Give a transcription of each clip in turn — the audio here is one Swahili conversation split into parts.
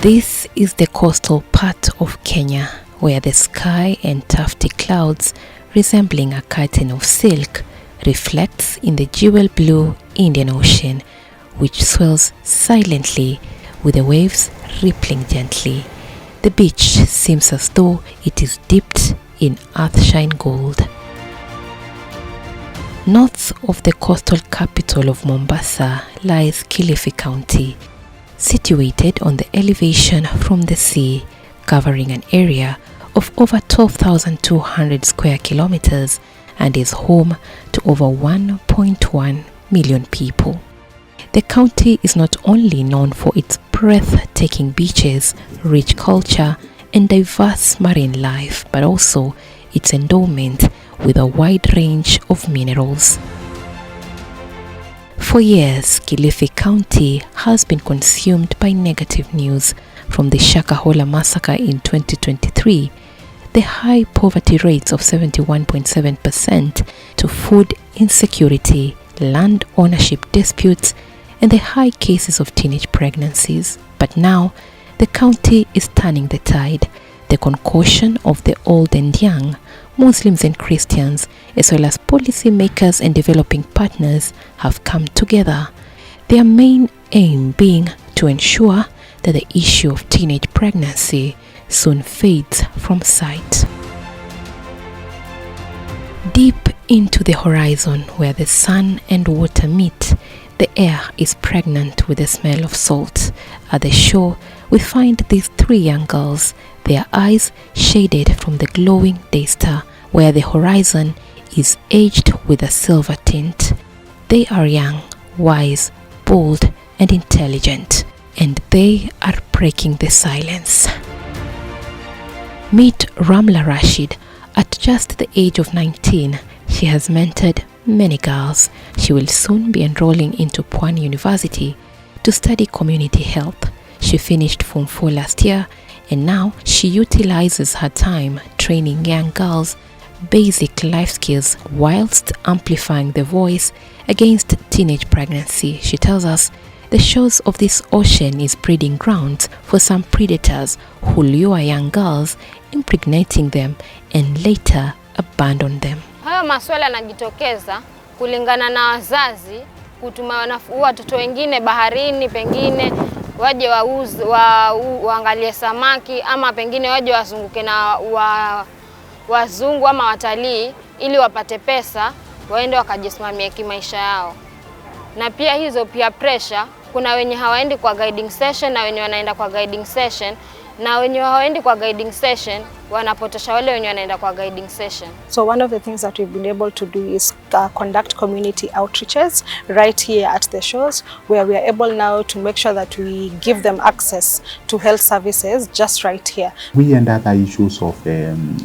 This is the coastal part of Kenya, where the sky and tufty clouds, resembling a curtain of silk, reflects in the jewel blue Indian Ocean, which swells silently with the waves rippling gently. The beach seems as though it is dipped in earthshine gold. North of the coastal capital of Mombasa lies Kilifi County, situated on the elevation from the sea, covering an area of over 12,200 square kilometers and is home to over 1.1 million people. The county is not only known for its breathtaking beaches, rich culture, and diverse marine life, but also its endowment with a wide range of minerals. For years, Kilifi County has been consumed by negative news, from the Shakahola massacre in 2023, the high poverty rates of 71.7%, to food insecurity, land ownership disputes, and the high cases of teenage pregnancies. But now, the county is turning the tide. The concoction of the old and young, Muslims and Christians, as well as policy makers and developing partners, have come together. Their main aim being to ensure that the issue of teenage pregnancy soon fades from sight. Deep into the horizon, where the sun and water meet, the air is pregnant with the smell of salt. At the shore, we find these three young girls, their eyes shaded from the glowing day star, where the horizon is edged with a silver tint. They are young, wise, bold, and intelligent, and they are breaking the silence. Meet Ramla Rashid. At just the age of 19, she has mentored many girls. She will soon be enrolling into Pwani University to study community health. She finished Form 4 last year, and now she utilizes her time training young girls basic life skills whilst amplifying the voice against teenage pregnancy. She tells us the shores of this ocean is breeding grounds for some predators who lure young girls, impregnating them and later abandon them. Hayo maswala yanajitokeza kulingana na wazazi kutuma watoto wengine baharini, pengine waje waangalie samaki, ama pengine waje wazunguke na wazungu ama watalii ili wapate pesa waende wakajisimamia kimaisha yao. Na pia hizo peer pressure, kuna wenye hawaendi kwa guiding session na wenye wanaenda kwa guiding session, na wenye hawaendi kwa guiding session wanapotosha wale wenye wanaenda kwa guiding session. So one of the things that we've been able to do is conduct community outreaches right here at the shores, where we are able now to make sure that we give them access to health services just right here. We end other issues of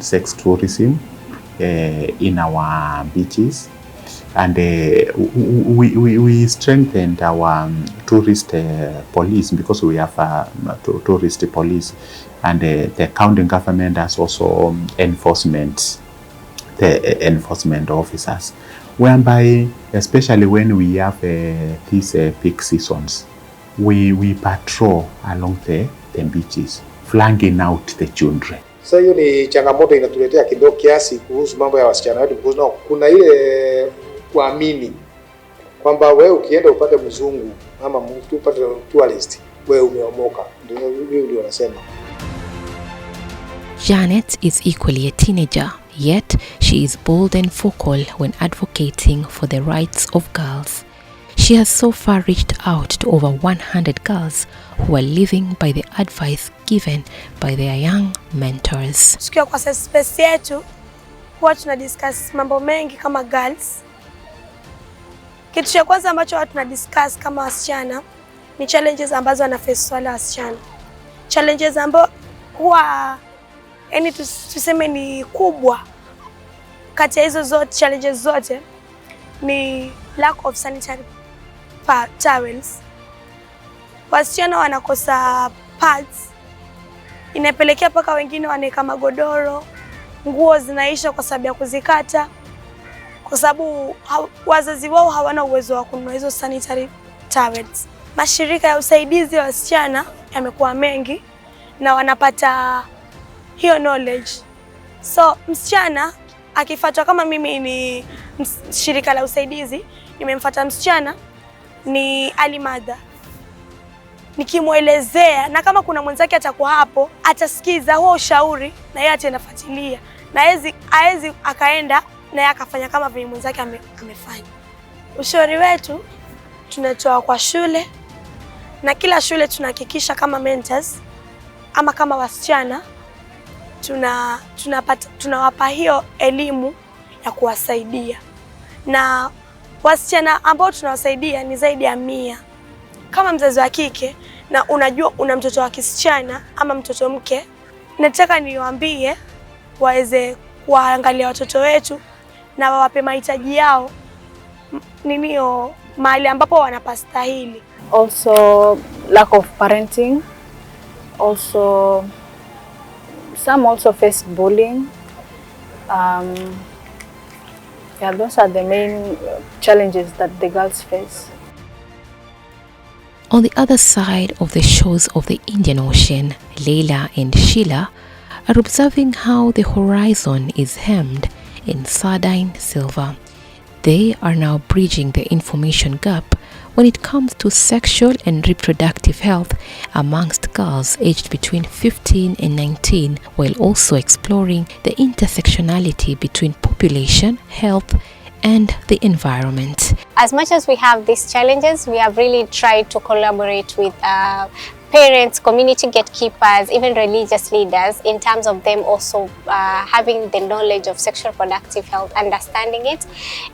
sex tourism in our beaches, and we strengthened our tourist police, because we have tourist police, and the county government has also enforcement officers, whereby especially when we have these peak seasons, we patrol along the beaches, flagging out the children. Sasa hiyo ni changamoto inatuletea kidogo kiasi kuhusu mambo ya wasichana wetu, because kuna ile kuamini kwamba wewe ukienda upate mzungu ama mtu upate tourist, wewe umeomoka. Ndio wanasema. Janet is equally a teenager, yet she is bold and vocal when advocating for the rights of girls. She has so far reached out to over 100 girls who are living by the advice given by their young mentors. Tukiwa kwa space yetu, huwa tunadiscuss mambo mengi kama girls. Kitu cha kwanza ambacho watu tunadiscuss kama wasichana ni challenges ambazo wanaface wale wasichana. Challenges ambazo huwa yani tuseme ni kubwa. Kati ya hizo zote challenges zote ni lack of sanitary towels. Wasichana wanakosa pads, inapelekea paka wengine wanaweka magodoro, nguo zinaisha kwa sababu ya kuzikata, kwa sababu wazazi wao hawana uwezo wa kununua hizo sanitary towels. Mashirika ya usaidizi wa wasichana yamekuwa mengi, na wanapata hiyo knowledge. So msichana akifuatwa, kama mimi ni shirika la usaidizi, nimemfuata msichana ni early mother, nikimwelezea, na kama kuna mwenzake atakuwa hapo atasikiza huo ushauri na yeye atafuatilia, na haezi akaenda na yeye akafanya kama vile mwenzake amefanya. Ushauri wetu tunatoa kwa shule, na kila shule tunahakikisha kama mentors ama kama wasichana tunawapa hiyo elimu ya kuwasaidia, na wasichana ambao tunawasaidia ni zaidi ya 100. Kama mzazi wa kike na unajua una mtoto wa kisichana ama mtoto mke, nataka niwaambie waweze kuangalia watoto wetu na wawape mahitaji yao ninio mahali ambapo wanapastahili. Also lack of parenting, also some also face bullying. Yeah, those are the main challenges that the girls face. On the other side of the shores of the Indian Ocean, Leila and Sheila are observing how the horizon is hemmed in sardine silver. They are now bridging the information gap when it comes to sexual and reproductive health amongst girls aged between 15 and 19, while also exploring the intersectionality between population, health, and the environment. As much as we have these challenges, we have really tried to collaborate with parents, community gatekeepers, even religious leaders, in terms of them also having the knowledge of sexual reproductive health, understanding it,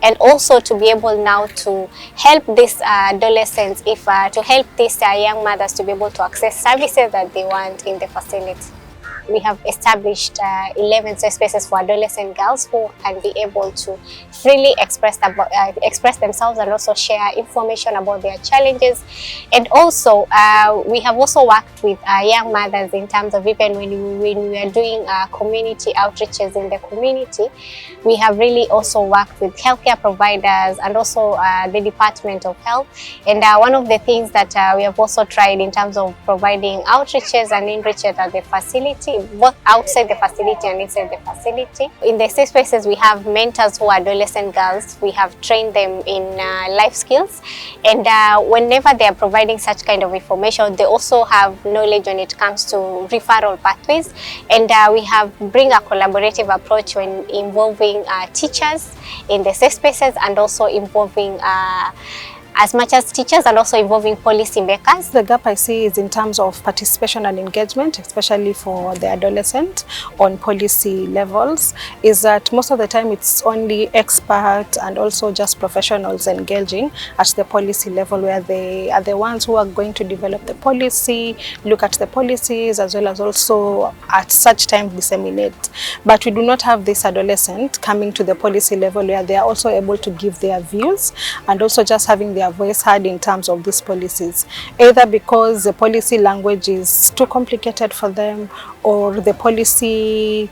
and also to be able now to help these adolescents, to help these young mothers to be able to access services that they want in the facility. We have established 11 safe spaces for adolescent girls who can be able to freely express themselves and also share information about their challenges. And also, we have also worked with young mothers in terms of even when we are doing community outreaches in the community. We have really also worked with healthcare providers and also the Department of Health. And one of the things that we have also tried in terms of providing outreaches and enriches at the facility, both outside the facility and inside the facility. In the safe spaces, we have mentors who are adolescent girls. We have trained them in life skills, and whenever they are providing such kind of information, they also have knowledge when it comes to referral pathways. And we have bring a collaborative approach when involving teachers in the safe spaces, and also involving as much as teachers, and also involving policy makers. The gap I see is in terms of participation and engagement, especially for the adolescent on policy levels, is that most of the time it's only experts and also just professionals engaging at the policy level, where they are the ones who are going to develop the policy, look at the policies, as well as also at such time disseminate. But we do not have this adolescent coming to the policy level where they are also able to give their views and also just having their voice heard in terms of these policies, either because the policy language is too complicated for them, or the policy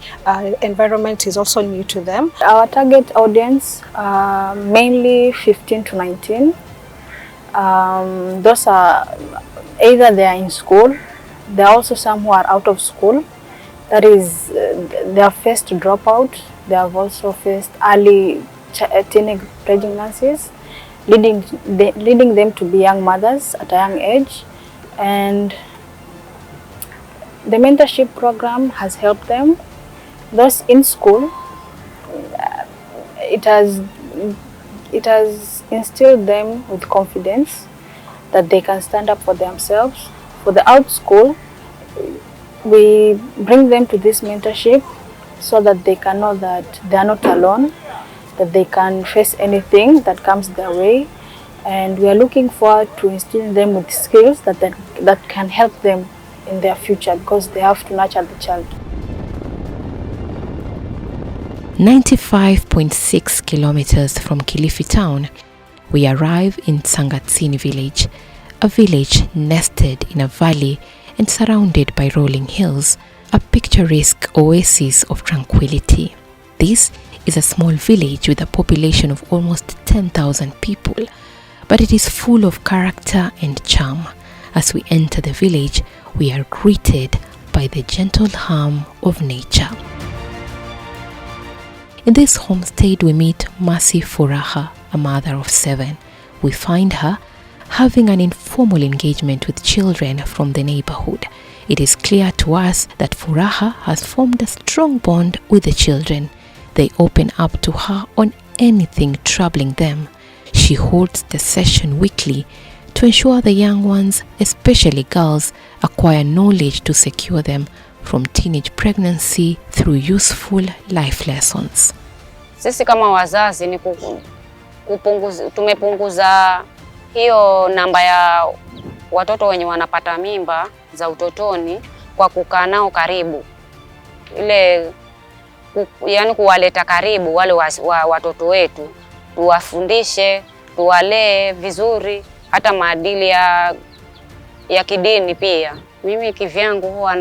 environment is also new to them. Our target audience mainly 15 to 19. Those are either they are in school, there are also some who are out of school. That is, they are faced dropout. They have also faced early teenage pregnancies, leading them to be young mothers at a young age. And the mentorship program has helped them. Those in school, it has instilled them with confidence that they can stand up for themselves. For the out school, we bring them to this mentorship so that they can know that they are not alone, that they can face anything that comes their way, and we are looking forward to instilling them with skills that can help them in their future, because they have to nurture the child. 95.6 kilometers from Kilifi town, we arrive in Sangatsini village, a village nested in a valley and surrounded by rolling hills, a picturesque oasis of tranquility. This is a small village with a population of almost 10,000 people, but it is full of character and charm. As we enter the village, we are greeted by by the gentle hum of nature. In this homestead, we meet Mercy Furaha, a mother of 7. We find her having an informal engagement with children from the neighborhood. It is clear to us that Furaha has formed a strong bond with the children. They open up to her on anything troubling them. She holds the session weekly to ensure the young ones, especially girls, acquire knowledge to secure them from teenage pregnancy through useful life lessons. Sisi kama wazazi ni tumepunguza hiyo namba ya watoto wenye wanapata mimba za utotoni kwa kukaa nao karibu. Yani kuwaleta karibu wale watoto wetu, tuwafundishe, tuwalee vizuri, hata maadili ya kidini pia. Mimi kivyangu huwa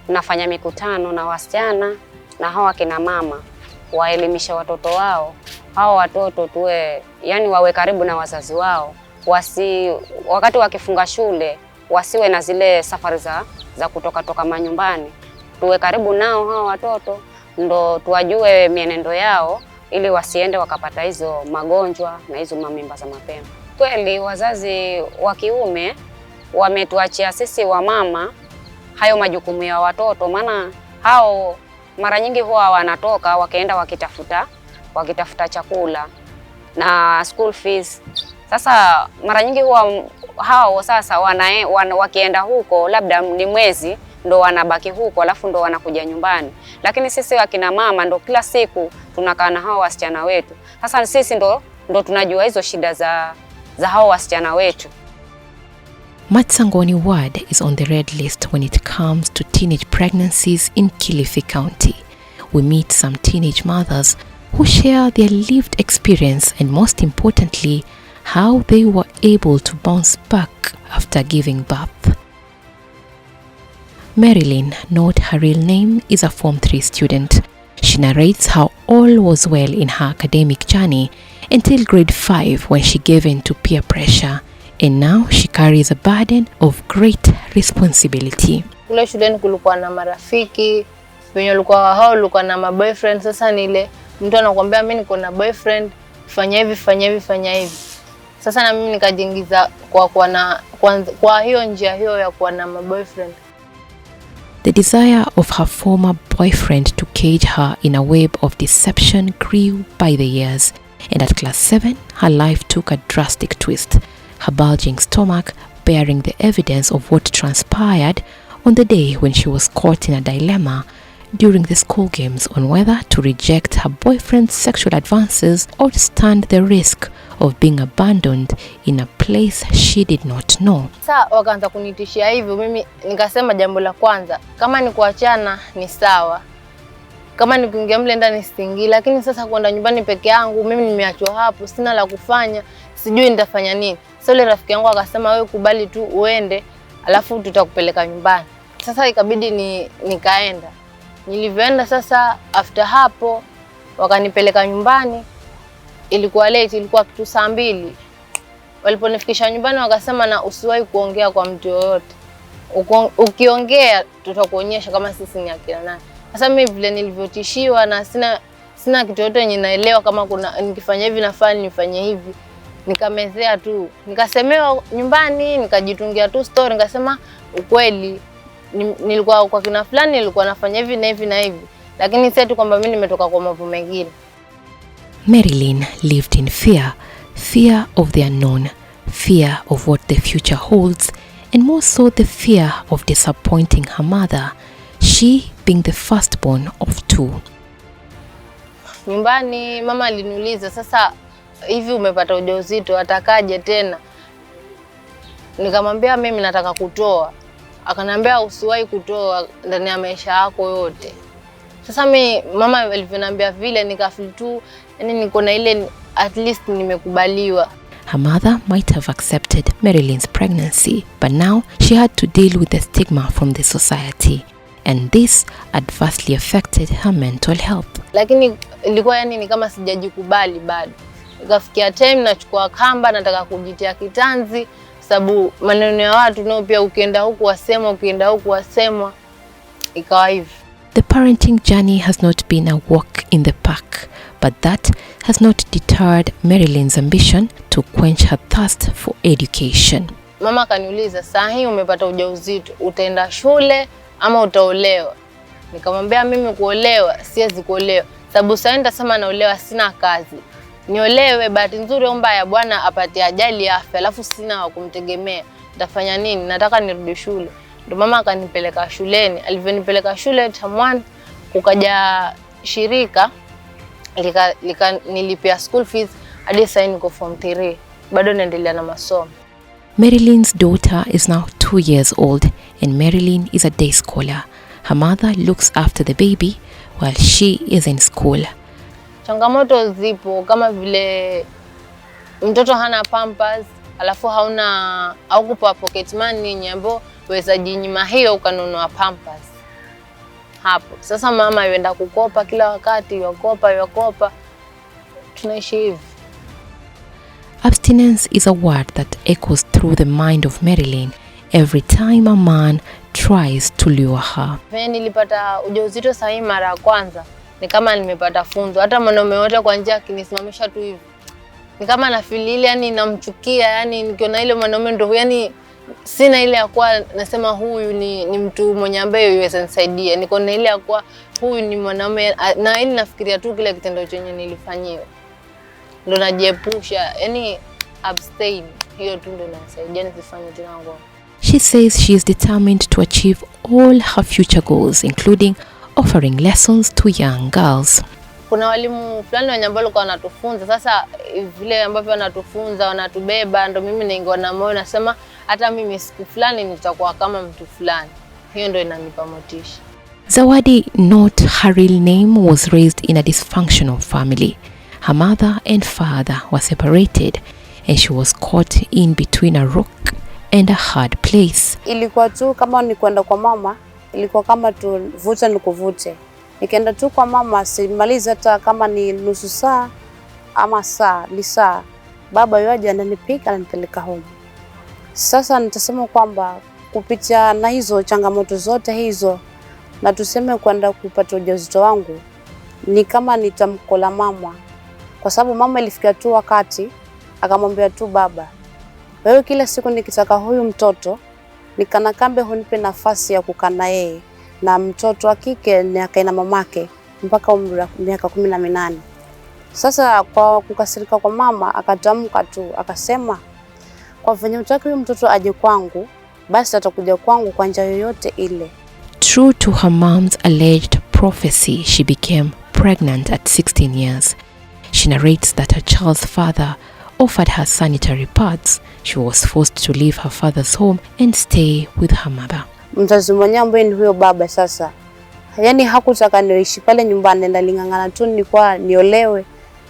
nafanya mikutano na wasichana na hawa kina mama, waelimisha watoto wao. Hawa watoto yani wawe karibu na wazazi wao. Wakati wakifunga shule wasiwe na zile safari za kutoka manyumbani. Tuwe karibu nao hawa watoto, ndo tuwajue mienendo yao ili wasiende wakapata hizo magonjwa na hizo mamimba za mapema. Kweli wazazi wa kiume wametuachia sisi wa mama hayo majukumu ya watoto, maana hao mara nyingi huwa wanatoka wakaenda wakitafuta chakula na school fees. Sasa mara nyingi huwa hao sasa wakienda huko labda ni mwezi ndo wanabaki huko, alafu ndo wanakuja nyumbani. Lakini sisi wakina mama ndo kila siku tunakaa na hao wasichana wetu. Sasa sisi ndo tunajua hizo shida za hao wasichana wetu. Matsangoni ward is on the red list when it comes to teenage pregnancies in Kilifi County. We meet some teenage mothers who share their lived experience and, most importantly, how they were able to bounce back after giving birth. Marilyn, not her real name, is a Form 3 student. She narrates how all was well in her academic journey until grade 5 when she gave in to peer pressure. And now she carries a burden of great responsibility. Kule shuleni kulikuwa na marafiki, wenye walikuwa na maboyfriend. Sasa nile mtu anakuambia mimi niko na boyfriend, fanya hivi. Sasa na mimi nikajiingiza kwa hiyo njia hiyo ya kuwa na maboyfriend. The desire of her former boyfriend to cage her in a web of deception grew by the years, and at class 7, her life took a drastic twist, her bulging stomach bearing the evidence of what transpired on the day when she was caught in a dilemma during the school games on whether to reject her boyfriend's sexual advances or stand the risk of being abandoned in a place she did not know. Sasa wakaanza kunitishia hivyo, mimi nikasema jambo la kwanza, kama ni kuachana ni sawa, kama ni kuingia mle ndani siingii, lakini sasa kwenda nyumbani peke yangu, mimi nimeachwa hapo, sina la kufanya, sijui nitafanya nini. Sasa yule rafiki yangu akasema wewe kubali tu uende, alafu tutakupeleka nyumbani. Sasa ikabidi nikaenda. Nilivyoenda sasa, after hapo wakanipeleka nyumbani. Ilikuwa late, ilikuwa kitu 2:00. Waliponifikisha nyumbani wakasema na usiwahi kuongea kwa mtu yoyote. Ukiongea tutakuonyesha kama sisi ni akina nani. Sasa mimi vile nilivyotishiwa na sina kitu yote yenye naelewa, kama kuna nikifanya hivi nafaa nifanye hivi. Nikamezea tu. Nikasemewa nyumbani, nikajitungia tu story, nikasema ukweli nilikuwa kwa kina fulani, nilikuwa nafanya hivi na hivi na hivi. Lakini si eti kwamba mimi nimetoka kwa mambo mengine. Marilyn lived in fear of the unknown, fear of what the future holds, and more so the fear of disappointing her mother, she being the firstborn of 2. Nyumbani mama aliniuliza, sasa hivi umepata ujauzito, atakaje tena? Nikamwambia mimi nataka kutoa. Akaniambia usiwahi kutoa ndani ya maisha yako yote. Sasa mama alivyoniambia vile nikafeel tu, yani niko na ile at least nimekubaliwa. Her mother might have accepted Marilyn's pregnancy, but now she had to deal with the stigma from the society, and this adversely affected her mental health. Lakini ilikuwa yani ni kama sijajikubali bado. Ikafikia time nachukua kamba, nataka kujitia kitanzi. sababu maneno ya watu nao pia ukienda huku wasemwa ikawa hivi. The parenting journey has not been a walk in the park, but that has not deterred Marilyn's ambition to quench her thirst for education. Mama akaniuliza, saa hii umepata ujauzito, utaenda shule ama utaolewa? Nikamwambia mimi kuolewa, siwezi kuolewa. Sababu sasa nitasema naolewa sina kazi. Niolewe bahati nzuri au mbaya bwana apate ajali ya afya, alafu sina wa kumtegemea. Nitafanya nini? Nataka nirudi shule. Ndio mama akanipeleka shuleni. Alivyonipeleka shule Tamwan, kukaja shirika nilipia school fees hadi sasa niko form 3. Bado naendelea na masomo. Marilyn's daughter is now 2 years old and Marilyn is a day scholar. Her mother looks after the baby while she is in school. Changamoto zipo kama vile mtoto hana pampers, alafu haukupa pocket money nyambo weza jinyima hiyo ukanunua pampers. Hapo sasa mama yuenda kukopa kila wakati, yakopa. Tunaishi hivi. Abstinence is a word that echoes through the mind of Marilyn every time a man tries to lure her. Nilipata ujauzito sahi mara ya kwanza, ni kama nimepata funzo. Hata mwanaume wote kwa njia akinisimamisha tu hivi, ni kama na feel ile, yani namchukia, yani nikiona ile mwanaume ndio, yani sina ile ya kuwa nasema huyu ni mtu mwenye ambaye yuweza nisaidia. Niko na ile ya kuwa huyu ni mwanaume, na ili nafikiria tu kile kitendo chenye nilifanyiwa. Ndo najiepusha, yani abstain. Hiyo tu ndo inasaidia nisifanye tena ngono. She says she is determined to achieve all her future goals, including offering lessons to young girls. Kuna walimu fulani wenye ambao walikuwa wanatufunza, sasa vile ambavyo wanatufunza, wanatubeba, ndo mimi naingia na moyo nasema hata mimi siku fulani nitakuwa kama mtu fulani. Hiyo ndo inanipa motisha. Zawadi, not her real name, was raised in a dysfunctional family. Her mother and father were separated and she was caught in between a rock and a hard place. Ilikuwa tu kama ni kwenda kwa mama, ilikuwa kama tu vuta nikuvute. Nikaenda tu kwa mama, simaliza hata kama ni nusu saa ama saa, baba yaje ananipika ananipeleka home. Sasa nitasema kwamba kupitia na hizo changamoto zote hizo, na tuseme kwenda kupata ujauzito wangu, ni kama nitamkola mama. Kwa sababu mama ilifika tu wakati akamwambia tu baba, wewe kila siku nikitaka huyu mtoto nikana kambe hunipe nafasi ya kukana yeye, na mtoto wa kike ni akaina mamake mpaka umri wa miaka 18. Sasa kwa kukasirika kwa mama akatamka tu akasema, kwa venye utaki huyu mtoto aje kwangu, basi atakuja kwangu kwa njia yoyote ile. True to her mom's alleged prophecy, she became pregnant at 16 years. She narrates that her child's father offered her sanitary pads. She was forced to leave her father's home and stay with her mother. Mzazi mwenyewe ambaye ni huyo baba sasa, yani hakutaka niishi pale nyumbani, ndalingangana tu nilikuwa niolewe.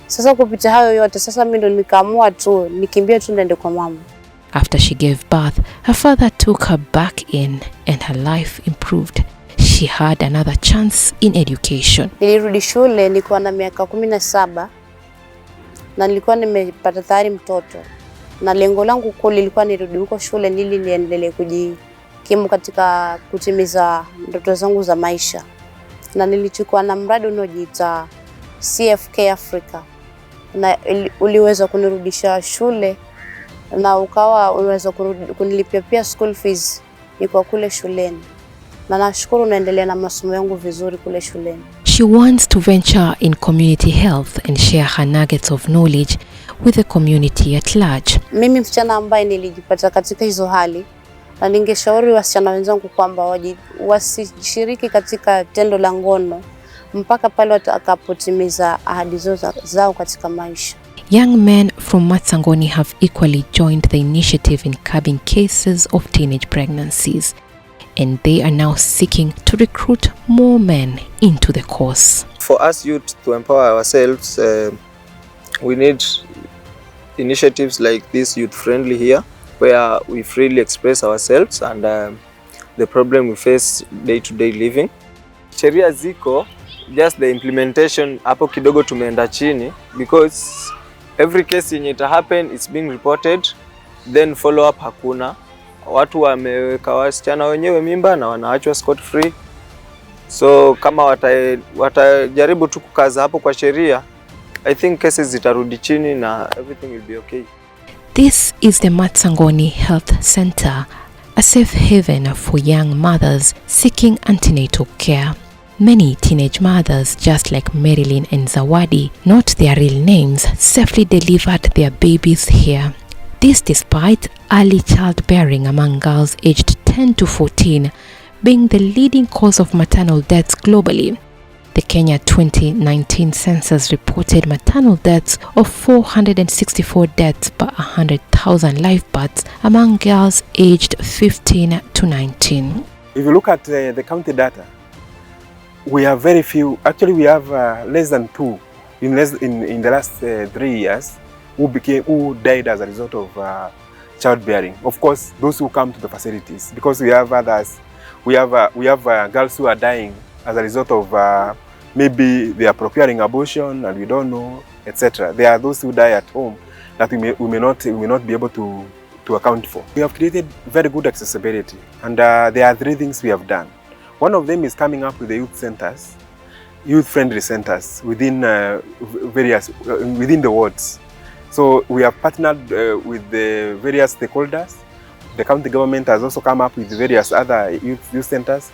Sasa kupitia hayo yote, sasa mimi ndo nikaamua tu nikimbie tu ndende kwa mama. After she gave birth, her father took her back in and her life improved. She had another chance in education. Nilirudi shule nilikuwa na miaka 17 na nilikuwa nimepata tayari mtoto. Na lengo langu kuu lilikuwa nirudi huko shule ili niendelee kujikimu katika kutimiza ndoto zangu za maisha. Na nilichukua na mradi unaojiita CFK Africa. Na uliweza kunirudisha shule na ukawa uliweza kunilipia pia school fees niko kule shuleni. Na nashukuru naendelea na masomo yangu vizuri kule shuleni. She wants to venture in community health and share her nuggets of knowledge with the community at large. Mimi msichana ambaye nilijipata katika hizo hali, na ningeshauri wasichana wenzangu kwamba wasishiriki katika tendo la ngono mpaka pale watakapotimiza ahadi zao katika maisha. Young men from Matsangoni have equally joined the initiative in curbing cases of teenage pregnancies, and they are now seeking to recruit more men into the cause. For us youth to empower ourselves, we need initiatives like this youth friendly here, where we freely express ourselves and the problem we face day-to-day living. Sheria ziko, just the implementation hapo kidogo tumeenda chini, because every case yenye ita happen is being reported then follow up hakuna. Watu wameweka wasichana wenyewe mimba na wanaachwa scot free. So kama watajaribu tu kukaza hapo kwa sheria, I think cases zitarudi chini na everything will be okay. This is the Matsangoni Health Center, a safe haven for young mothers seeking antenatal care. Many teenage mothers, just like Marilyn and Zawadi, not their real names, safely delivered their babies here. This despite early childbearing among girls aged 10 to 14 being the leading cause of maternal deaths globally. The Kenya 2019 census reported maternal deaths of 464 deaths per 100,000 live births among girls aged 15 to 19. If you look at the county data, we have very few, actually we have less than 2 in the last 3 years who died as a result of childbearing. Of course, those who come to the facilities, because we have others, we have girls who are dying as a result of maybe they are procuring abortion and we don't know, etc. There are those who die at home that we may not be able to account for. We have created very good accessibility, and there are 3 things we have done. One of them is coming up with the youth centers, youth-friendly centers within within the wards. So we have partnered with the various stakeholders. The county government has also come up with various other youth centers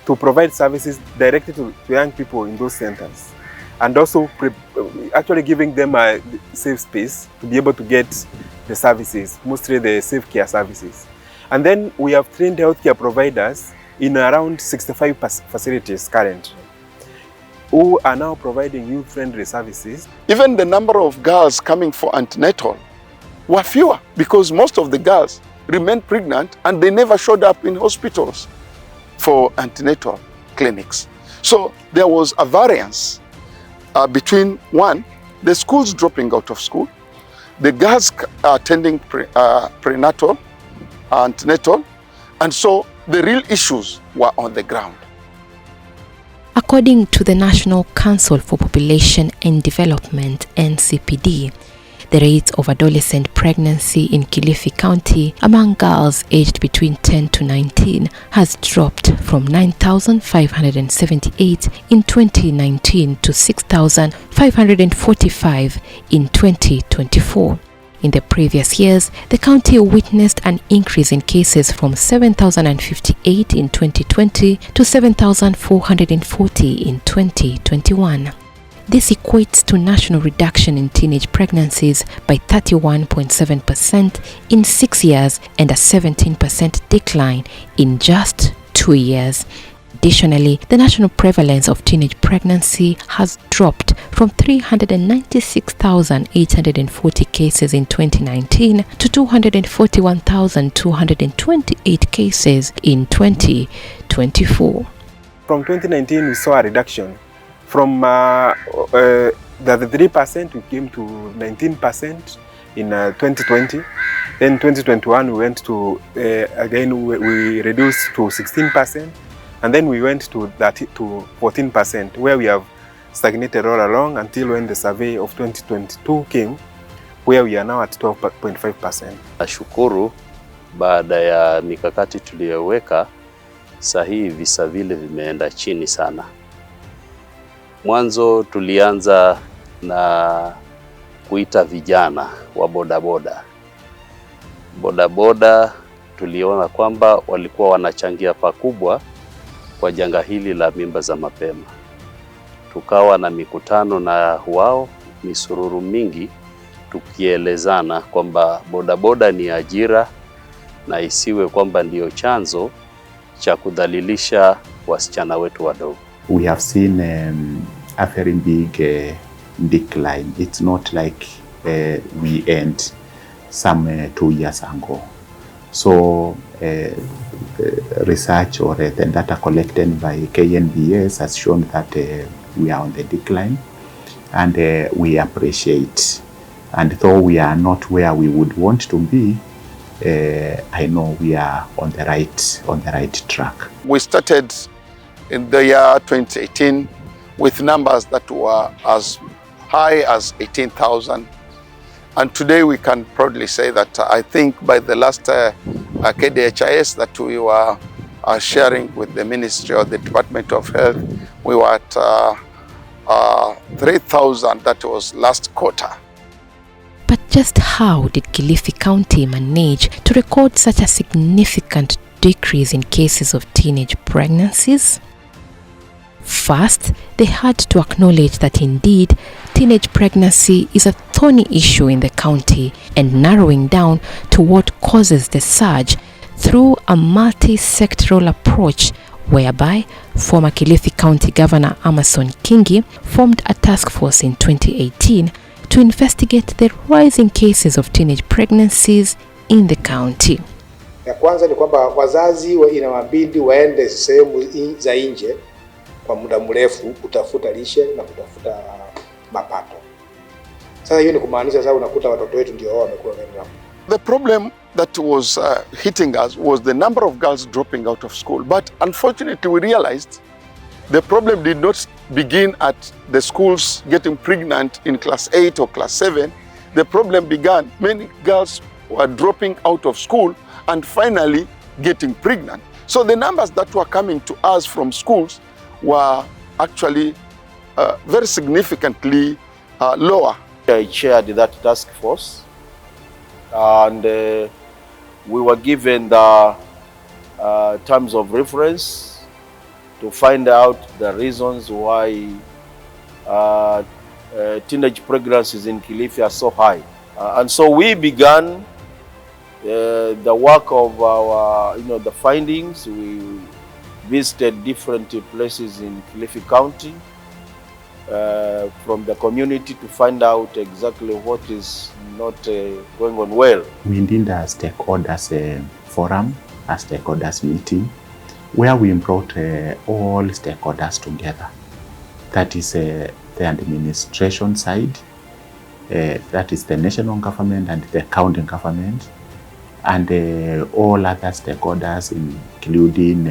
to provide services directly to young people in those centers, and also actually giving them a safe space to be able to get the services, mostly the safe care services. And then we have trained healthcare providers in around 65 facilities currently, who are now providing youth-friendly services. Even the number of girls coming for antenatal were fewer because most of the girls remained pregnant and they never showed up in hospitals for antenatal clinics. So there was a variance between, one, the schools dropping out of school, the girls attending prenatal, antenatal, and so the real issues were on the ground. According to the National Council for Population and Development, NCPD, the rate of adolescent pregnancy in Kilifi County among girls aged between 10 to 19 has dropped from 9,578 in 2019 to 6,545 in 2024. In the previous years, the county witnessed an increase in cases from 7,058 in 2020 to 7,440 in 2021. This equates to national reduction in teenage pregnancies by 31.7% in 6 years and a 17% decline in just 2 years. Additionally, the national prevalence of teenage pregnancy has dropped from 396,840 cases in 2019 to 241,228 cases in 2024. From 2019, we saw a reduction. From the 3% we came to 19% in 2020. Then 2021 we went to, again we reduced to 16%. And then we went to 14%, where we have stagnated all along until when the survey of 2022 came, where we are now at 12.5%. Nashukuru baada ya mikakati tuliyoweka, sahihi visa vile vimeenda chini sana. Mwanzo tulianza na kuita vijana wa bodaboda. Bodaboda tuliona kwamba walikuwa wanachangia pakubwa kwa janga hili la mimba za mapema. Tukawa na mikutano na wao, misururu mingi, tukielezana kwamba bodaboda ni ajira na isiwe kwamba ndio chanzo cha kudhalilisha wasichana wetu wadogo. We have seen a very big decline. It's not like we end some 2 years ago. So research or the data collected by KNBS has shown that we are on the decline, and we appreciate. And though we are not where we would want to be, I know we are on the right track. We started in the year 2018 with numbers that were as high as 18,000 And today we can proudly say that I think by the last KDHIS that we were sharing with the Ministry or the Department of Health, we were at 3,000, that was last quarter. But just how did Kilifi County manage to record such a significant decrease in cases of teenage pregnancies? First, they had to acknowledge that indeed teenage pregnancy is a thorny issue in the county, and narrowing down to what causes the surge through a multi-sectoral approach whereby former Kilifi County Governor Amason Kingi formed a task force in 2018 to investigate the rising cases of teenage pregnancies in the county. Ya kwanza ni kwamba wazazi inawabidi waende sehemu za nje kwa muda mrefu kutafuta lishe na kutafuta mapato. Sasa hiyo ni kumaanisha sasa unakuta watoto wetu ndio wao wamekuwa wengi hapo. The problem that was hitting us was the number of girls dropping out of school. But unfortunately we realized the problem did not begin at the schools getting pregnant in class 8 or class 7. The problem began, many girls were dropping out of school and finally getting pregnant. So the numbers that were coming to us from schools were actually very significantly lower. I chaired that task force, and we were given the terms of reference to find out the reasons why teenage pregnancies in Kilifi are so high. And so we began the work of our, the findings. We visited different places in Kilifi County from the community to find out exactly what is not going on well. We did a stakeholders forum, a stakeholders meeting, where we brought all stakeholders together. That is the administration side, that is the national government and the county government, and all other stakeholders, including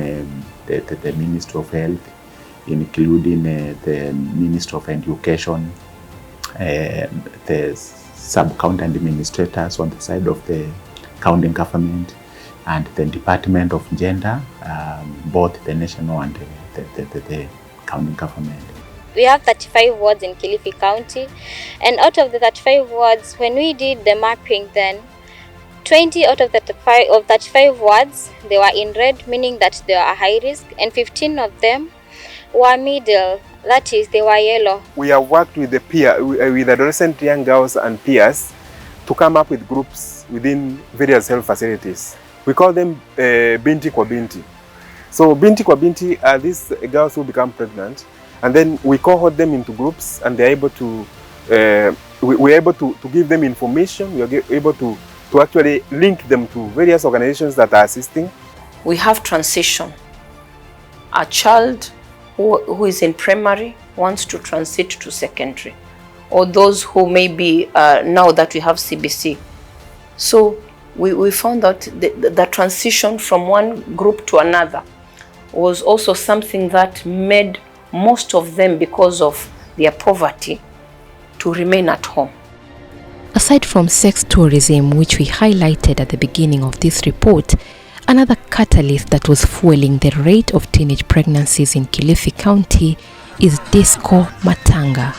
the Ministry of Health, including the Ministry of Education, the sub-county administrators on the side of the county government, and the Department of Gender, both the national and the county government. We have 35 wards in Kilifi County, and out of the 35 wards, when we did the mapping then, 20 out of the 35 wards, they were in red, meaning that they are high risk, and 15 of them were middle, that is, they were yellow. We have worked with with adolescent young girls and peers to come up with groups within various health facilities. We call them Binti kwa Binti. So Binti kwa Binti are these girls who become pregnant, and then we cohort them into groups, and they're able to, we're able to give them information. We are able to actually link them to various organizations that are assisting. We have transition. A child who is in primary wants to transit to secondary, or those who may be, now that we have CBC. So we found out the transition from one group to another was also something that made most of them, because of their poverty, to remain at home. Aside from sex tourism, which we highlighted at the beginning of this report, another catalyst that was fueling the rate of teenage pregnancies in Kilifi County is disco matanga,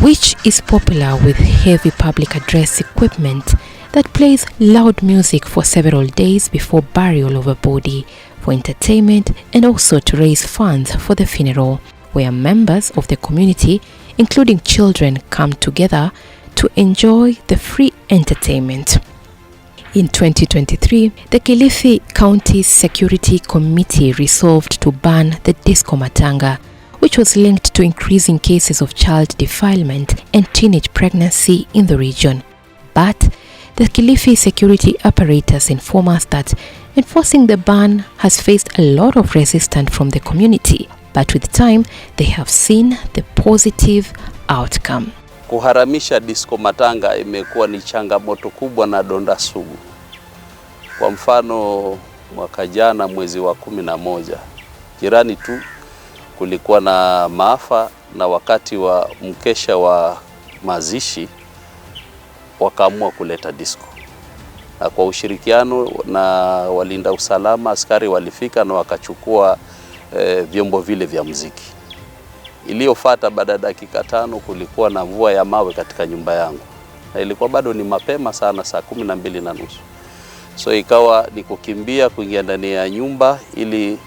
which is popular with heavy public address equipment that plays loud music for several days before burial of a body, for entertainment and also to raise funds for the funeral, where members of the community, including children, come together to enjoy the free entertainment. In 2023, the Kilifi County Security Committee resolved to ban the disco matanga, which was linked to increasing cases of child defilement and teenage pregnancy in the region. But the Kilifi security apparatus inform us that enforcing the ban has faced a lot of resistance from the community, but with time they have seen the positive outcome. Kuharamisha disco matanga imekuwa ni changamoto kubwa na donda sugu. Kwa mfano mwaka jana mwezi wa 11, jirani tu kulikuwa na maafa, na wakati wa mkesha wa mazishi wakaamua kuleta disco. Na kwa ushirikiano na walinda usalama, askari walifika na wakachukua vyombo vile vya muziki. Iliyofuata baada ya dakika 5 kulikuwa na mvua ya mawe katika nyumba yangu. Na ilikuwa bado ni mapema sana, saa 12:30. So ikawa ni kukimbia kuingia ndani ya nyumba ili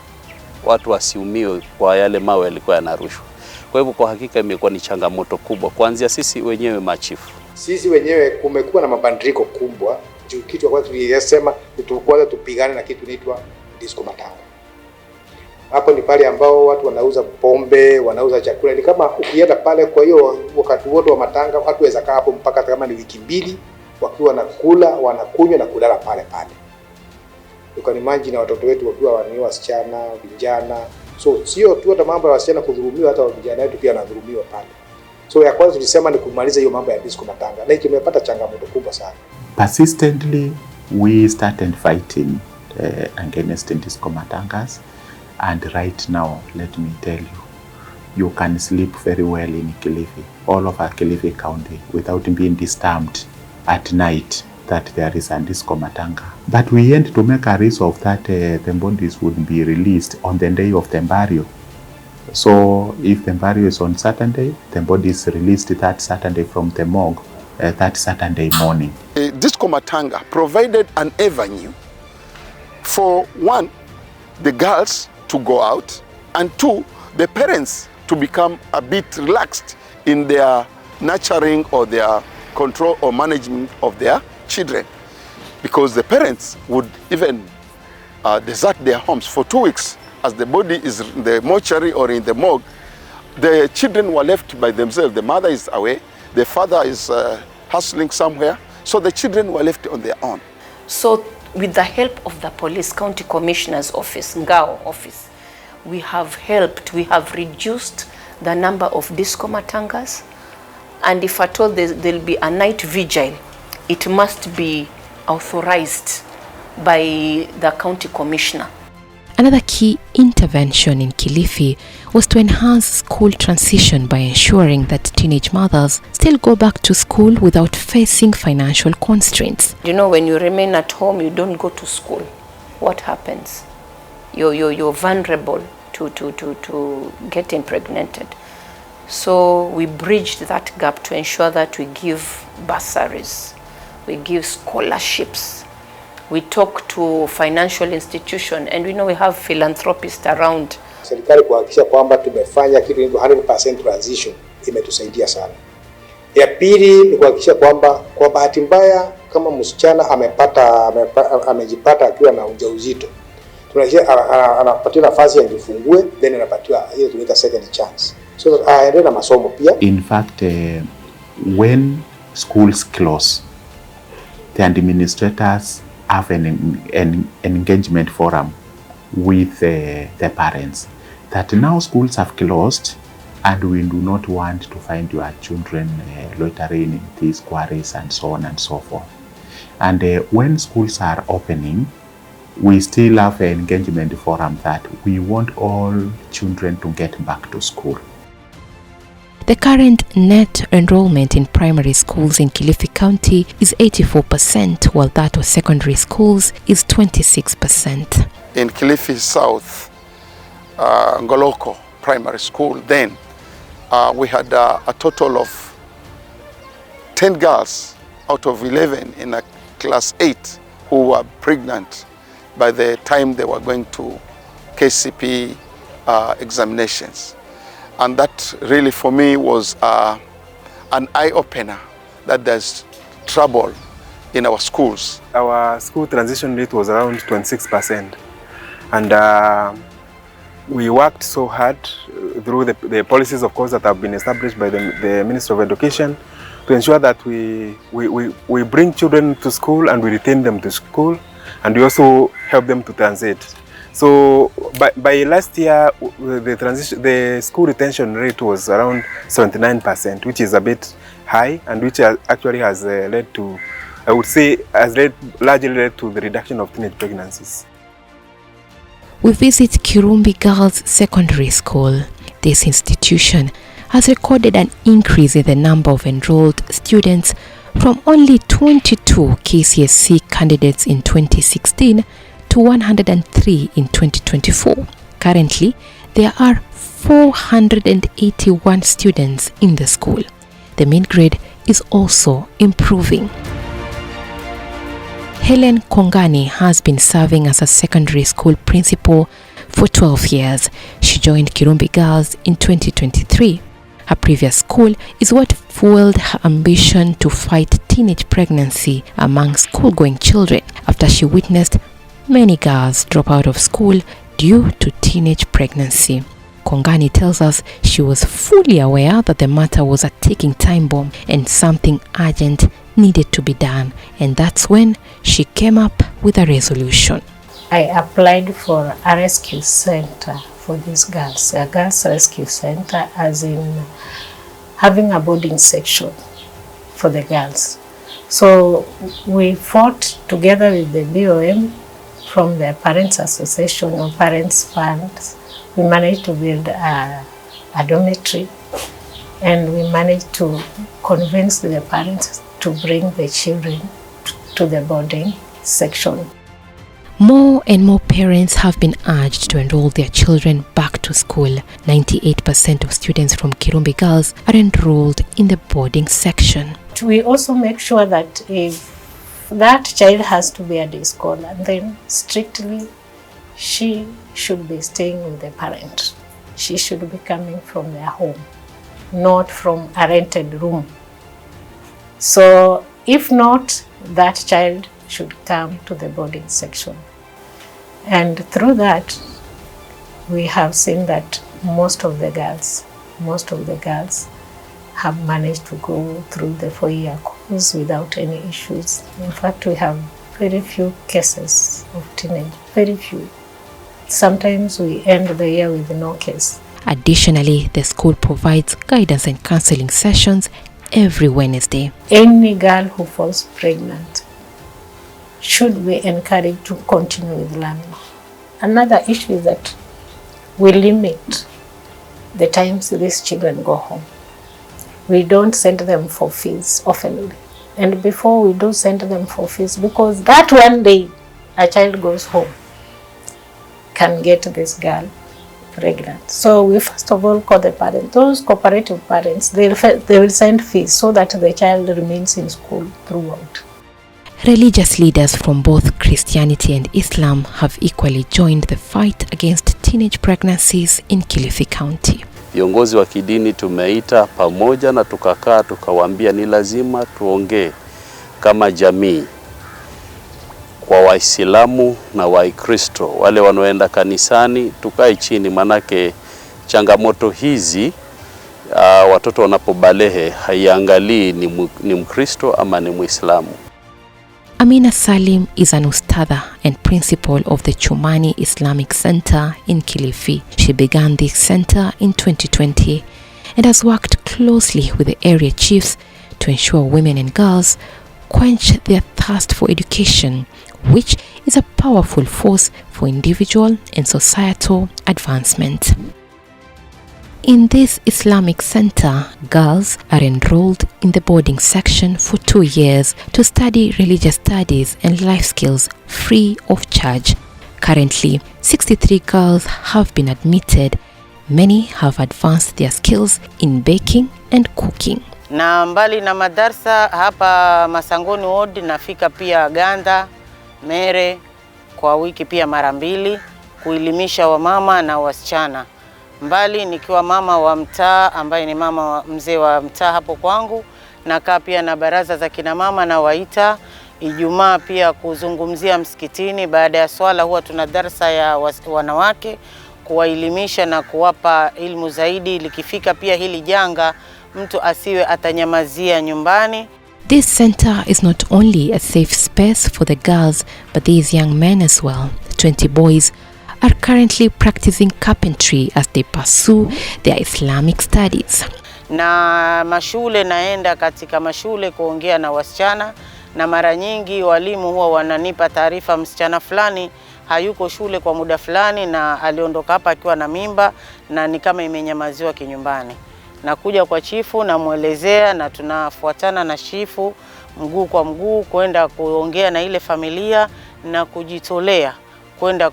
watu wasiumiwe kwa yale mawe yalikuwa yanarushwa. Kwa hivyo kwa hakika imekuwa ni changamoto kubwa kuanzia sisi wenyewe machifu. Sisi wenyewe kumekuwa na mabadiliko kubwa. Kitu kwa tulisema tutakuwa tupigane na kitu inaitwa disco matanga. Hapo ni pale ambao watu wanauza pombe, wanauza chakula. Ni kama ukienda pale, kwa hiyo wakati wote wa matanga watu waweza kaa hapo mpaka kama ni wiki 2 wakiwa wanakula, wanakunywa na kulala pale pale. Ukanimagine na watoto wetu wakiwa ni wasichana, vijana. So sio tu hata mambo ya wasichana kudhulumiwa, hata vijana wetu pia wanadhulumiwa pale. So ya kwanza tulisema ni kumaliza hiyo mambo ya disco matanga. Na tumepata changamoto kubwa sana. Persistently we started fighting against disco matangas, and right now let me tell you, you can sleep very well in Kilifi, all over Kilifi County, without being disturbed at night that there is a disco matanga. But we had to make a resolve that the bodies would be released on the day of the burial. So if the burial is on Saturday, the body is released that Saturday from the morgue that Saturday morning. Disco matanga provided an avenue for, 1, the girls to go out, and 2, the parents to become a bit relaxed in their nurturing or their control or management of their children, because the parents would even desert their homes for 2 weeks. As the body is in the mortuary or in the morgue, the children were left by themselves. The mother is away, the father is hustling somewhere, so the children were left on their own. So with the help of the police, county commissioner's office, Ngao office, we have reduced the number of disco matangas, and if at all there'll be a night vigil, it must be authorized by the county commissioner. Another key intervention in Kilifi was to enhance school transition by ensuring that teenage mothers still go back to school without facing financial constraints. You know, when you remain at home, you don't go to school, what happens? You're vulnerable to get impregnated. So we bridged that gap to ensure that we give bursaries, we give scholarships, we talk to financial institution, and we know we have philanthropists around. Serikali kuhakikisha kwamba tumefanya kitu inaitwa 100% transition imetusaidia sana. Ya pili ni kuhakikisha kwamba kwa bahati mbaya kama msichana amejipata akiwa na ujauzito, tunahakikisha anapatiwa nafasi ya kujifungue, then anapatiwa hiyo tunaita second chance. So aendelee na masomo pia. In fact, when schools close, the administrators have an engagement forum with the parents that now schools have closed and we do not want to find your children loitering in these quarries and so on and so forth. And when schools are opening, we still have an engagement forum that we want all children to get back to school. The current net enrollment in primary schools in Kilifi County is 84%, while that of secondary schools is 26%. In Kilifi South, Ngoloko Primary School, then we had a total of 10 girls out of 11 in a class 8 who were pregnant by the time they were going to KCP examinations. And that really for me was an eye-opener that there's trouble in our schools. Our school transition rate was around 26%. And we worked so hard through the policies, of course, that have been established by the Ministry of Education to ensure that we bring children to school and we retain them to school, and we also help them to transit. So by last year, the school retention rate was around 79%, which is a bit high, and which actually has led to, I would say, largely led to the reduction of teenage pregnancies. We visit Kirumbi Girls Secondary School. This institution has recorded an increase in the number of enrolled students From only 22 KCSE candidates in 2016 to 103 in 2024. Currently, there are 481 students in the school. The mean grade is also improving. Helen Kongani has been serving as a secondary school principal for 12 years. She joined Kirumbi Girls in 2023. Her previous school is what fueled her ambition to fight teenage pregnancy among school-going children after she witnessed many girls drop out of school due to teenage pregnancy. Kongani tells us she was fully aware that the matter was a ticking time bomb and something urgent needed to be done, and that's when she came up with a resolution. I applied for a rescue center for these girls, a girls rescue center, as in having a boarding section for the girls. So we fought together with the BOM from the Parents Association or Parents Funds. We managed to build a dormitory, and we managed to convince the parents to bring the children to the boarding section. More and more parents have been urged to enroll their children back to school. 98% of students from Kirumbi Girls are enrolled in the boarding section. We also make sure that if that child has to be a day scholar, then strictly she should be staying with the parent. She should be coming from their home, not from a rented room. So if not, that child should come to the boarding section. And through that, we have seen that most of the girls have managed to go through the 4-year course without any issues. In fact, we have very few cases of teenage, very few. Sometimes we end the year with no case. Additionally, the school provides guidance and counseling sessions every Wednesday. Any girl who falls pregnant should be encouraged to continue with learning. Another issue is that we limit the times these children go home. We don't send them for fees often. And before we do send them for fees, because that one day a child goes home can get this girl pregnant. So we first of all call the parents. Those cooperative parents, they will send fees so that the child remains in school throughout. Religious leaders from both Christianity and Islam have equally joined the fight against teenage pregnancies in Kilifi County. Viongozi wa kidini tumeita pamoja na tukakaa tukawaambia ni lazima tuongee kama jamii kwa Waislamu na Wakristo wale wanaoenda kanisani, tukae chini, manake changamoto hizi watoto wanapobalehe haiangalii ni Mkristo ama ni Muislamu. Amina Salim is an ustadha and principal of the Chumani Islamic Center in Kilifi. She began this center in 2020 and has worked closely with the area chiefs to ensure women and girls quench their thirst for education, which is a powerful force for individual and societal advancement. In this Islamic center, girls are enrolled in the boarding section for 2 years to study religious studies and life skills free of charge. Currently, 63 girls have been admitted. Many have advanced their skills in baking and cooking. Na mbali na madarsa hapa Masangoni Ward nafika pia Ganda, Mere kwa wiki pia mara 2 kuelimisha wamama na wasichana. Mbali nikiwa mama wa mtaa ambaye ni mama mzee wa mtaa hapo kwangu, nakaa pia na baraza za kina mama na waita Ijumaa pia kuzungumzia msikitini. Baada ya swala huwa tuna darasa ya wanawake kuwaelimisha na kuwapa elimu zaidi, likifika pia hili janga mtu asiwe atanyamazia nyumbani. This center is not only a safe space for the girls but these young men as well. 20 boys are currently practicing carpentry as they pursue their Islamic studies. Na mashule naenda katika mashule kuongea na wasichana, na mara nyingi walimu huwa wananipa taarifa msichana fulani hayuko shule kwa muda fulani na aliondoka hapa akiwa na mimba na ni kama imenyamaziwa kinyumbani. Na kuja kwa chifu na muelezea na tunafuatana na chifu mguu kwa mguu kwenda kuongea na ile familia na kujitolea kwenda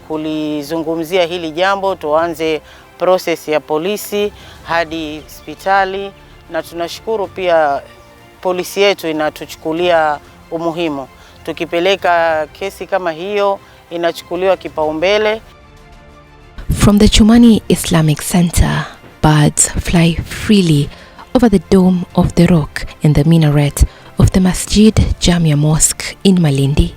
kulizungumzia hili jambo, tuanze process ya polisi hadi hospitali, na tunashukuru pia polisi yetu inatuchukulia umuhimu. Tukipeleka kesi kama hiyo inachukuliwa kipaumbele. From the Chumani Islamic Center, birds fly freely over the dome of the rock and the minaret of the Masjid Jamia Mosque in Malindi.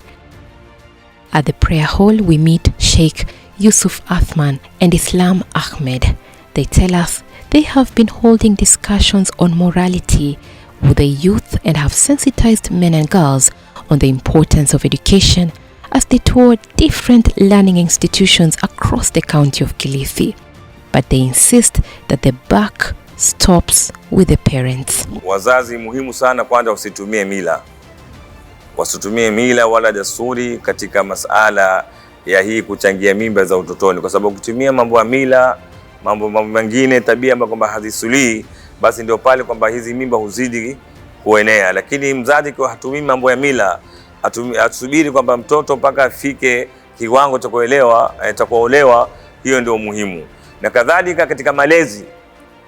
At the prayer hall, we meet Sheikh Yusuf Athman and Islam Ahmed. They tell us they have been holding discussions on morality with the youth and have sensitized men and girls on the importance of education as they tour different learning institutions across the county of Kilifi. But they insist that the buck stops with the parents. Wazazi muhimu sana kwanza wasitumie mila. Wasitumie mila wala desturi katika masala ya hii kuchangia mimba za utotoni, kwa sababu kutumia mambo ya mila, mambo mengine, tabia ambazo kwamba hazisulii, basi ndio pale kwamba hizi mimba huzidi kuenea. Lakini mzazi kwa hatumii mambo ya mila, atusubiri kwamba mtoto mpaka afike kiwango cha kuelewa, cha kuolewa, hiyo ndio muhimu. Na kadhalika katika malezi,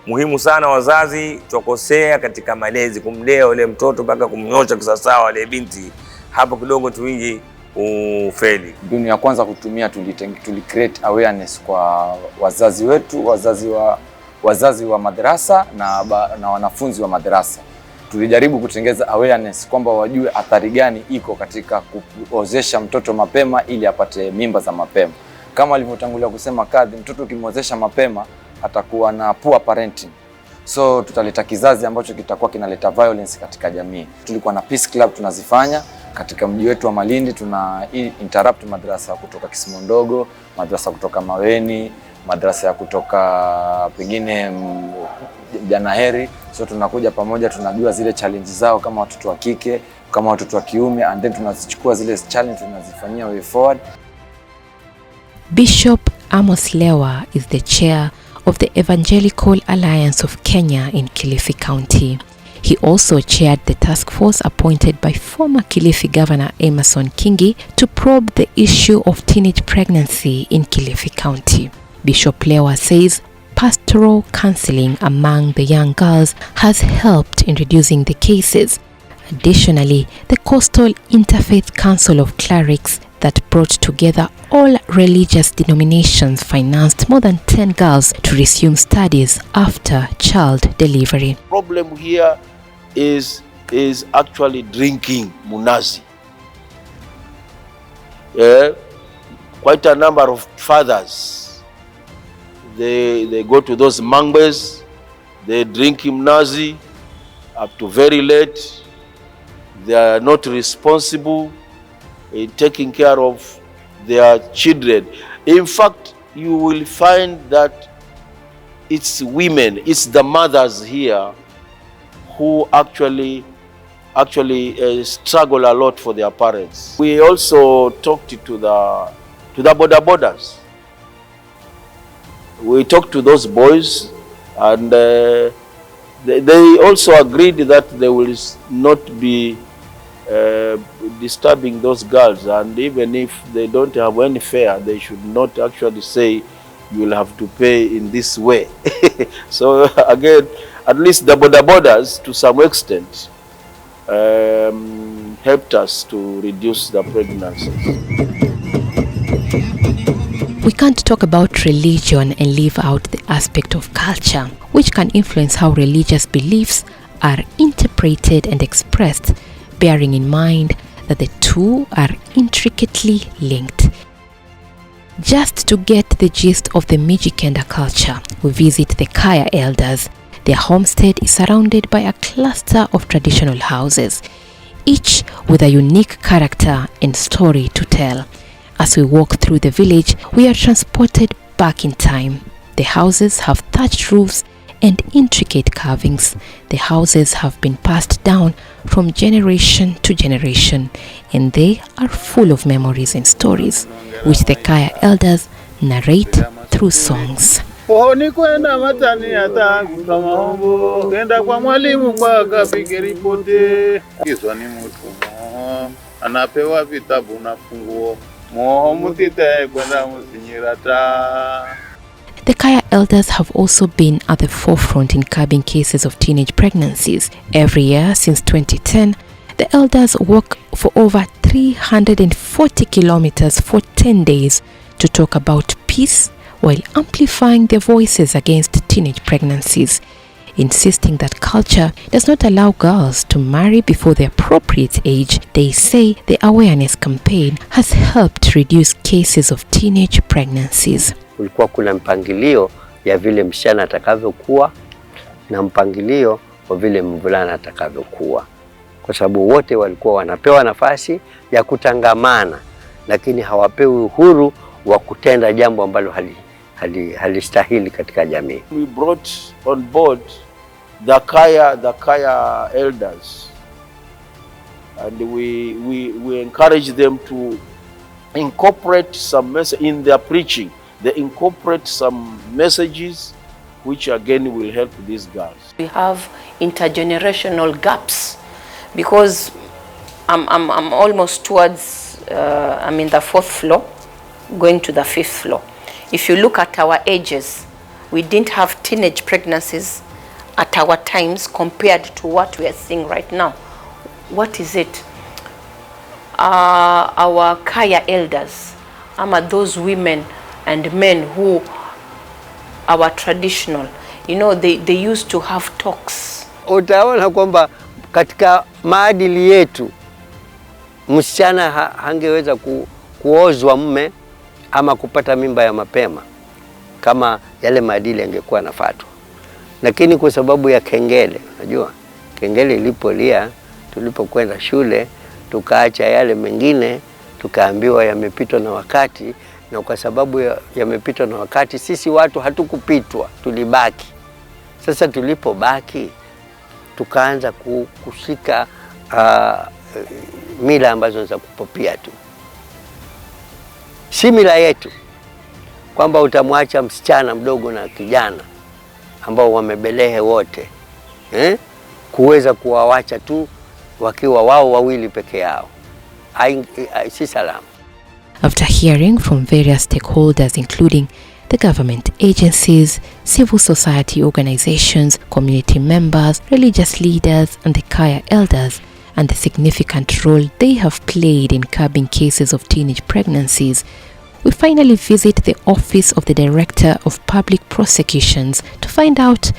muhimu sana wazazi tukosea katika malezi, kumlea yule mtoto mpaka kumnyosha kisawasawa ile binti, hapo kidogo tu wingi ufeli. Mbinu ya kwanza kutumia tuli create awareness kwa wazazi wetu, wazazi wa madrasa na wanafunzi wa madrasa. Tulijaribu kutengeza awareness kwamba wajue athari gani iko katika kuozesha mtoto mapema ili apate mimba za mapema. Kama alivyotangulia kusema kadhi, mtoto ukimwozesha mapema atakuwa na poor parenting. So tutaleta kizazi ambacho kitakuwa kinaleta violence katika jamii. Tulikuwa na peace club tunazifanya katika mji wetu wa Malindi, tuna interrupt madrasa kutoka Kisimondogo, madrasa kutoka Maweni, madrasa ya kutoka pengine Janaheri. So tunakuja pamoja, tunajua zile challenge zao kama watoto wa kike, kama watoto wa kiume, and then tunazichukua zile challenge tunazifanyia way forward. Bishop Amos Lewa is the chair of the Evangelical Alliance of Kenya in Kilifi County. He also chaired the task force appointed by former Kilifi Governor Emerson Kingi to probe the issue of teenage pregnancy in Kilifi County. Bishop Lewa says pastoral counseling among the young girls has helped in reducing the cases. Additionally, the Coastal Interfaith Council of Clerics that brought together all religious denominations financed more than 10 girls to resume studies after child delivery. Problem here is actually drinking munazi. Quite a number of fathers, they go to those mangbes, they drink munazi up to very late. They are not responsible in taking care of their children. In fact, you will find that it's women, it's the mothers here who actually struggle a lot for their parents. We also talked to the boda. We talked to those boys, and they also agreed that they will not be disturbing those girls, and even if they don't have any fare, they should not actually say you will have to pay in this way. So again, at least the bodas to some extent helped us to reduce the pregnancies. We can't talk about religion and leave out the aspect of culture, which can influence how religious beliefs are interpreted and expressed, bearing in mind that the two are intricately linked. Just to get the gist of the Mijikenda culture, we visit the Kaya elders. Their homestead is surrounded by a cluster of traditional houses, each with a unique character and story to tell. As we walk through the village, we are transported back in time. The houses have thatched roofs and intricate carvings. The houses have been passed down from generation to generation, and they are full of memories and stories, which the Kaya elders narrate through songs. Pohoni kwenda matani hata kutwa maombo, kenda kwa mwalimu kwa kapige ripote. Kiswa ni mtumwa, anapewa vitabu na funguo, moho mutite kwenda musinyirata. The Kaya elders have also been at the forefront in curbing cases of teenage pregnancies. Every year since 2010, the elders walk for over 340 kilometers for 10 days to talk about peace while amplifying their voices against teenage pregnancies, insisting that culture does not allow girls to marry before the appropriate age. They say the awareness campaign has helped reduce cases of teenage pregnancies. Kulikuwa kuna mpangilio ya vile msichana atakavyokuwa na mpangilio wa vile mvulana atakavyokuwa, kwa sababu wote walikuwa wanapewa nafasi ya kutangamana, lakini hawapewi uhuru wa kutenda jambo ambalo halistahili katika jamii. We brought on board the Kaya elders, and we encourage them to incorporate some message in their preaching. They incorporate some messages which again will help these girls. We have intergenerational gaps because I'm almost towards I'm in the 4th floor going to the 5th floor. If you look at our ages, we didn't have teenage pregnancies at our times compared to what we are seeing right now. What is it? Our Kaya elders, those women and men who are traditional, you know, they used to have talks. Utaona kwamba katika maadili yetu msichana hangeweza kuozwa mume ama kupata mimba ya mapema kama yale maadili yangekuwa nafuatwa. Lakini kwa sababu ya kengele, unajua kengele ilipolia tulipokwenda shule, tukaacha yale mengine, tukaambiwa yamepitwa na wakati, na kwa sababu yamepitwa na wakati sisi watu hatukupitwa, tulibaki. Sasa tulipobaki tukaanza kushika mila ambazo za kupopia tu. Si mila yetu kwamba utamwacha msichana mdogo na kijana ambao wamebelehe wote kuweza kuwawacha tu wakiwa wao wawili peke yao. Si salama. After hearing from various stakeholders including the government agencies, civil society organizations, community members, religious leaders and the Kaya elders, and the significant role they have played in curbing cases of teenage pregnancies, we finally visit the office of the Director of Public Prosecutions to find out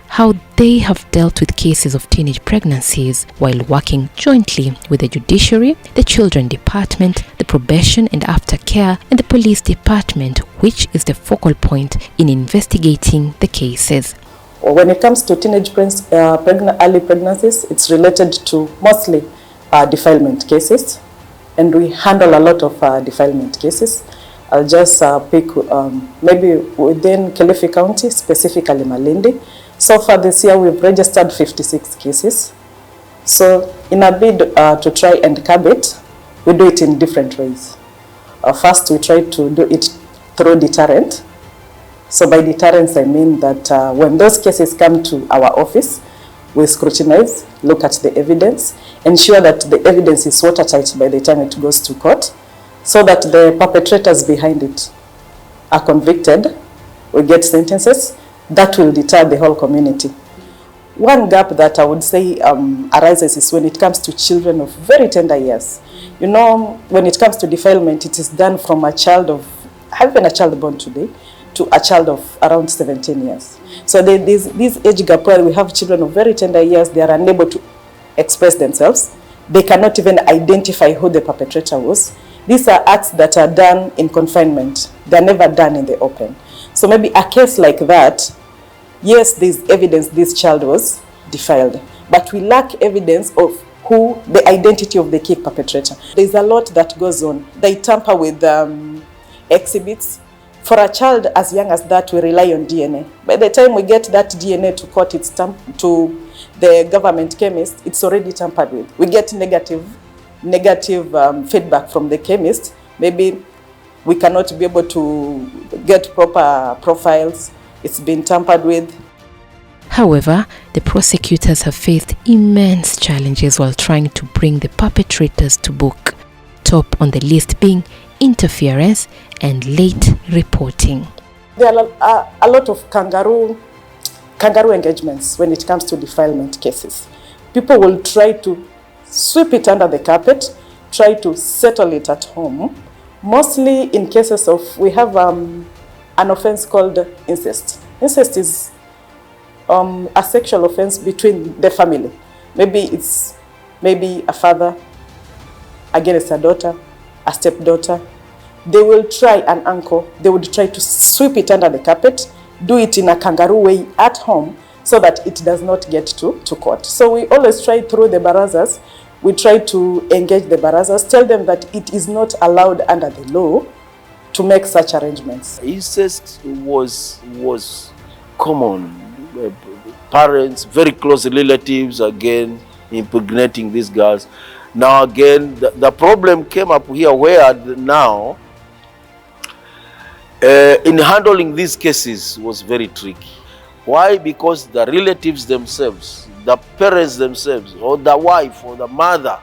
how they have dealt with cases of teenage pregnancies while working jointly with the Judiciary, the Children Department, the Probation and Aftercare, and the Police Department, which is the focal point in investigating the cases. When it comes to teenage early pregnancies, it's related to mostly defilement cases, and we handle a lot of defilement cases. I'll just pick maybe within Kilifi County, specifically Malindi. So far this year, we've registered 56 cases. So in a bid to try and curb it, we do it in different ways. First, we try to do it through deterrent. So by deterrence, I mean that when those cases come to our office, we scrutinize, look at the evidence, ensure that the evidence is watertight by the time it goes to court, so that the perpetrators behind it are convicted, we get sentences. That will deter the whole community. One gap that I would say arises is when it comes to children of very tender years. You know, when it comes to defilement, it is done from a child of, having a child born today, to a child of around 17 years. So this age gap where we have children of very tender years, they are unable to express themselves. They cannot even identify who the perpetrator was. These are acts that are done in confinement. They're never done in the open. So maybe a case like that, yes, there's evidence this child was defiled, but we lack evidence of who the identity of the key perpetrator. There's a lot that goes on. They tamper with exhibits. For a child as young as that, we rely on DNA. By the time we get that DNA to court, it's to the government chemist, it's already tampered with. We get negative feedback from the chemist. Maybe we cannot be able to get proper profiles. it's been tampered with. However, the prosecutors have faced immense challenges while trying to bring the perpetrators to book, top on the list being interference and late reporting. There are a lot of kangaroo engagements when it comes to defilement cases. People will try to sweep it under the carpet, try to settle it at home. Mostly in cases of, we have an offense called incest. Incest is a sexual offense between the family. Maybe it's a father against a daughter, a stepdaughter. They will try, an uncle, they would try to sweep it under the carpet, do it in a kangaroo way at home so that it does not get to court. So we always try through the barazas, we try to engage the barazas, tell them that it is not allowed under the law to make such arrangements. Incest was common. Parents, very close relatives, again, impregnating these girls. Now again, the problem came up here where now, in handling these cases was very tricky. Why? Because the relatives themselves, the parents themselves, or the wife or the mother,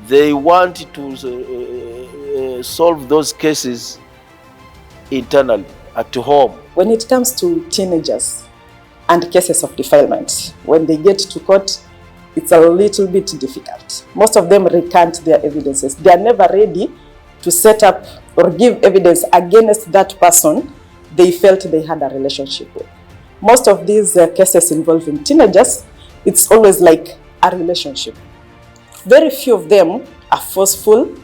they want to solve those cases internally, at home. When it comes to teenagers and cases of defilement, when they get to court, it's a little bit difficult. Most of them recant their evidences. They are never ready to set up or give evidence against that person they felt they had a relationship with. Most of these cases involving teenagers, it's always like a relationship. Very few of them are forceful,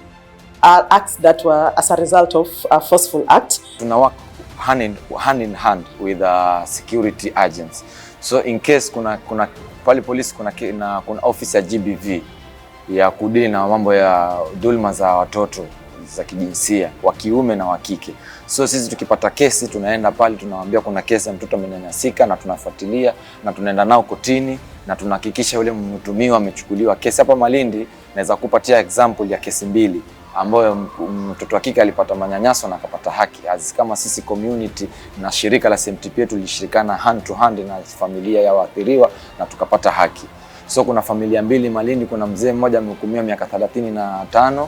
are acts that were as a result of a forceful act. Tuna work hand in hand with security agents. So in case kuna pale polisi kuna office ya GBV ya kudili na mambo ya dhulma za watoto za kijinsia wa kiume na wa kike. So sisi tukipata kesi tunaenda pale, tunawaambia kuna kesi ya mtoto amenyanyasika, na tunafuatilia na tunaenda nao kotini na tunahakikisha yule mtuhumiwa amechukuliwa. Kesi hapa Malindi naweza kupatia example ya kesi mbili ambayo mtoto wa kike alipata manyanyaso na akapata haki. Kama sisi community na shirika la SMTP tulishirikana hand to hand na familia ya waathiriwa na tukapata haki. So kuna familia mbili Malindi, kuna mzee mmoja amehukumiwa miaka 35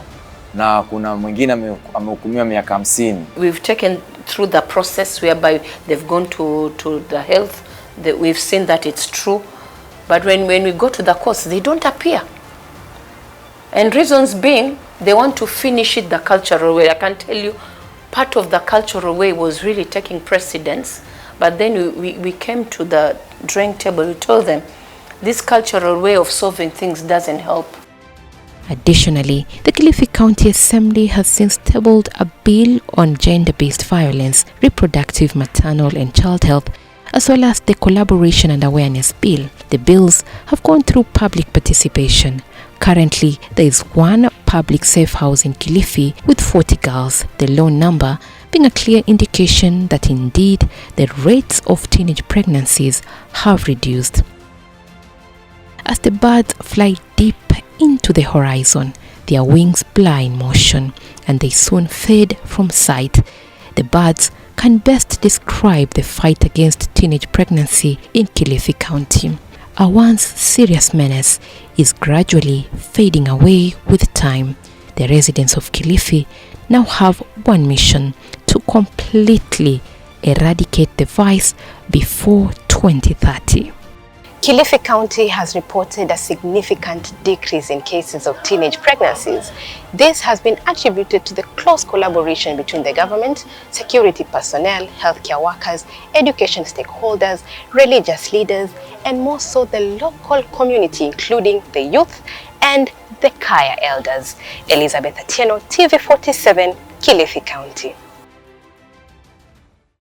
na kuna mwingine amehukumiwa miaka 50. We've taken through the process whereby they've gone to the health. We've seen that it's true. But when we go to the courts, they don't appear. And reasons being, they want to finish it the cultural way. I can tell you, part of the cultural way was really taking precedence. But then we came to the drawing table. We told them, this cultural way of solving things doesn't help. Additionally, the Kilifi County Assembly has since tabled a bill on gender-based violence, reproductive, maternal and child health, as well as the Collaboration and Awareness Bill. The bills have gone through public participation. Currently, there is one public safe house in Kilifi with 40 girls, the low number being a clear indication that indeed the rates of teenage pregnancies have reduced. As the birds fly deep into the horizon, their wings blur in motion and they soon fade from sight. The birds can best describe the fight against teenage pregnancy in Kilifi County. A once serious menace is gradually fading away with time. The residents of Kilifi now have one mission: to completely eradicate the vice before 2030. Kilifi County has reported a significant decrease in cases of teenage pregnancies. This has been attributed to the close collaboration between the government, security personnel, healthcare workers, education stakeholders, religious leaders, and more so the local community, including the youth and the Kaya elders. Elizabeth Atieno, TV47, Kilifi County.